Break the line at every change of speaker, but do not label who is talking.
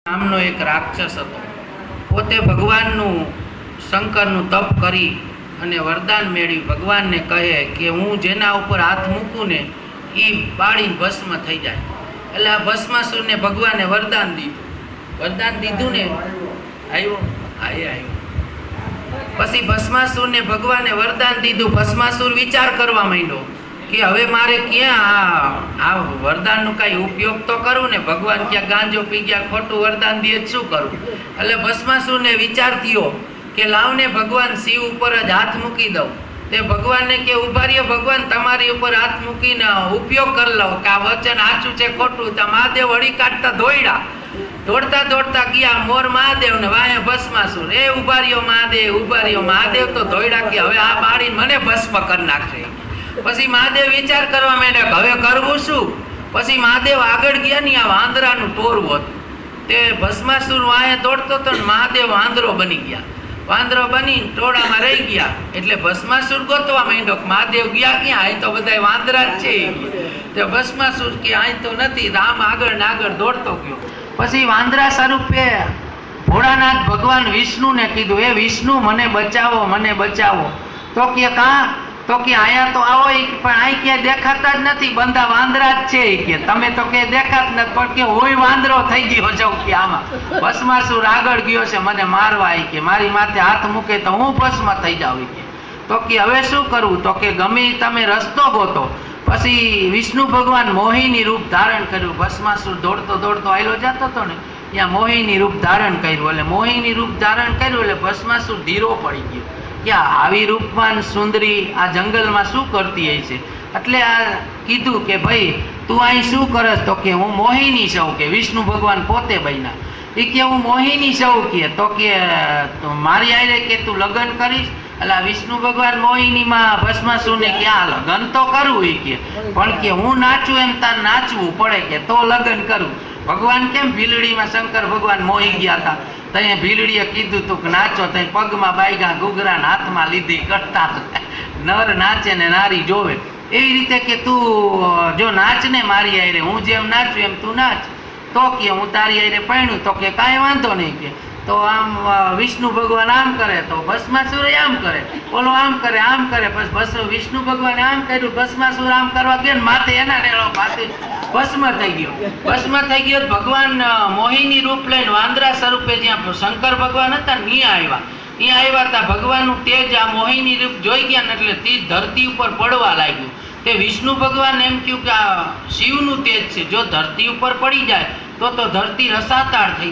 નામનો એક રાક્ષસ હતો. પોતે ભગવાનનું શંકરનું તપ કરી અને વરદાન મેળવી ભગવાનને કહે કે હું જેના ઉપર હાથ મૂકું ને એ બાળીને ભસ્મ થઈ જાય. એટલે આ ભસ્માસુરને ભગવાને વરદાન દીધું ને આવ્યો. પછી ભસ્માસુરને ભગવાને વરદાન દીધું. ભસ્માસુર વિચાર કરવા માંડ્યો કે હવે મારે ક્યાં આ વરદાનનો કાંઈ ઉપયોગ તો કરું ને. ભગવાન ક્યાં ગાંજો પી ગયા, ખોટું વરદાન દે શું કરું. એટલે ભસ્માસુરને વિચાર થયો કે લાવને ભગવાન શિવ ઉપર જ હાથ મૂકી દઉં. તે ભગવાનને કે ઉભા રહ્યો, ભગવાન તમારી ઉપર હાથ મૂકીને ઉપયોગ કરી લઉં કે આ વચન સાચું છે ખોટું. તો મહાદેવ વળી કાઢતા દોડતા દોડતા ગયા મોર મહાદેવ ને વાહે ભસ્માસુર. એ ઉભા રહ્યો મહાદેવ તો દોડ્યા કે હવે આ બાળીને મને ભસ્મ કરી નાખશે. પછી મહાદેવ વિચાર કરવા માંડ્યા હવે કરવું શું. પછી મહાદેવ આગળ ગયા ને આ વાંદરાનું ટોરું હતું. તે ભસ્માસુર વાહે દોડતો હતો ને મહાદેવ વાંદરો બની ગયા. વાંદરો બની ટોળામાં રહી ગયા. એટલે ભસ્માસુર ગોતવા માંડ્યો કે મહાદેવ ગયા ક્યાં, અહીં તો બધા વાંદરા જ છે. તે ભસ્માસુર કે અહીં તો નથી. રામ આગળ ને આગળ દોડતો ગયો. પછી વાંદરા સ્વરૂપે ભોળાનાથ ભગવાન વિષ્ણુને કીધું, એ વિષ્ણુ મને બચાવો. તો કે કાં, તો કે અહીંયા તો આવો પણ અહીં ક્યાંય દેખાતા જ નથી, બંધા વાંદરા જ છે કે તમે તો કે દેખાત નથી. પણ કે હોય વાંદરો થઈ ગયો જાઉં કે આમાં. ભસ્માસુર આગળ ગયો છે મને મારવા કે મારી માથે હાથ મૂકે તો હું ભસ્મ થઈ જાઉં કે. તો કે હવે શું કરવું. તો કે ગમે તમે રસ્તો ગોતો. પછી વિષ્ણુ ભગવાન મોહિની રૂપ ધારણ કર્યું. ભસ્માસુર દોડતો આયલો જતો હતો ને ત્યાં મોહિની રૂપ ધારણ કર્યું. એટલે મોહિની રૂપ ધારણ કર્યું એટલે ભસ્માસુર ધીરો પડી ગયો કે આવી રૂપવાન સુંદરી આ જંગલમાં શું કરતી હોય છે. એટલે આ કીધું કે ભાઈ તું અહીં શું કરસ. તો કે હું મોહિની છું કે વિષ્ણુ ભગવાન પોતે બન્યા. એ કે હું મોહિની છું કે. તો કે મારી આરે કે તું લગ્ન કરીશ. એટલે વિષ્ણુ ભગવાન મોહિનીમાં ભસ્માસુરને કે આ લગ્ન તો કરવું એ કે, પણ કે હું નાચું એમ તાર નાચવું પડે કે તો લગ્ન કરું. ભગવાન કેમ ભીલડીમાં શંકર ભગવાન મોહી ગયા હતા. ત્યાં ભીલડીએ કીધું તું કે નાચો. ત્યાં પગમાં બાયગા ઘૂઘરા હાથમાં લીધી કરતા. નર નાચે ને નારી જોવે. એવી રીતે કે તું જો નાચ ને મારી આરે, હું જેમ નાચું એમ તું નાચ. તો કે હું તારી આરે પરણ્યું. તો કે કાંઈ વાંધો નહીં કે. તો આમ વિષ્ણુ ભગવાન આમ કરે તો ભસ્માસુર આમ કરે, ઓલો આમ કરે. પછી વિષ્ણુ ભગવાને આમ કર્યું, ભસ્માસુર આમ કરવા ગયો ને માથે એના રેડો પાસે ભસ્મ થઈ ગયો. ભગવાન મોહિની રૂપ લઈને વાંદરા સ્વરૂપે જ્યાં શંકર ભગવાન હતા ને ત્યાં આવ્યા હતા. ભગવાનનું તેજ આ મોહિની રૂપ જોઈ ગયા ને એટલે તે ધરતી ઉપર પડવા લાગ્યું. તે વિષ્ણુ ભગવાન એમ કહ્યું કે આ શિવનું તેજ છે, જો ધરતી ઉપર પડી જાય તો ધરતી રસાતાળ થઈ